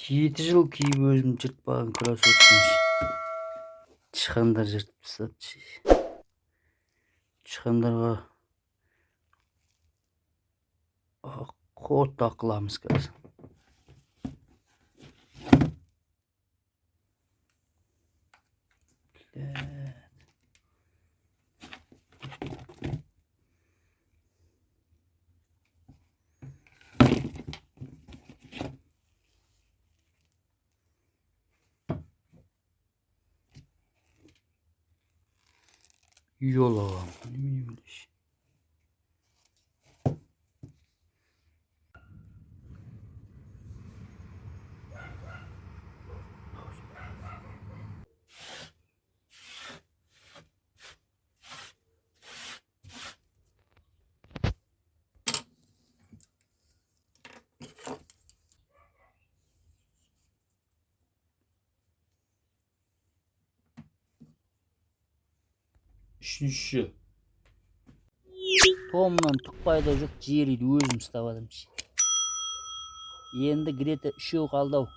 7 жыл кийіп өзім жыртпаған кроссовкім тышқандар жыртып тастады. Тышқандарға ход қыламыз қазір. Yol alalım. Үшінші. Tomdan tukpayda жоқ, жерді өзім ұстап адамшы. Енді грета үшеу қалды ау.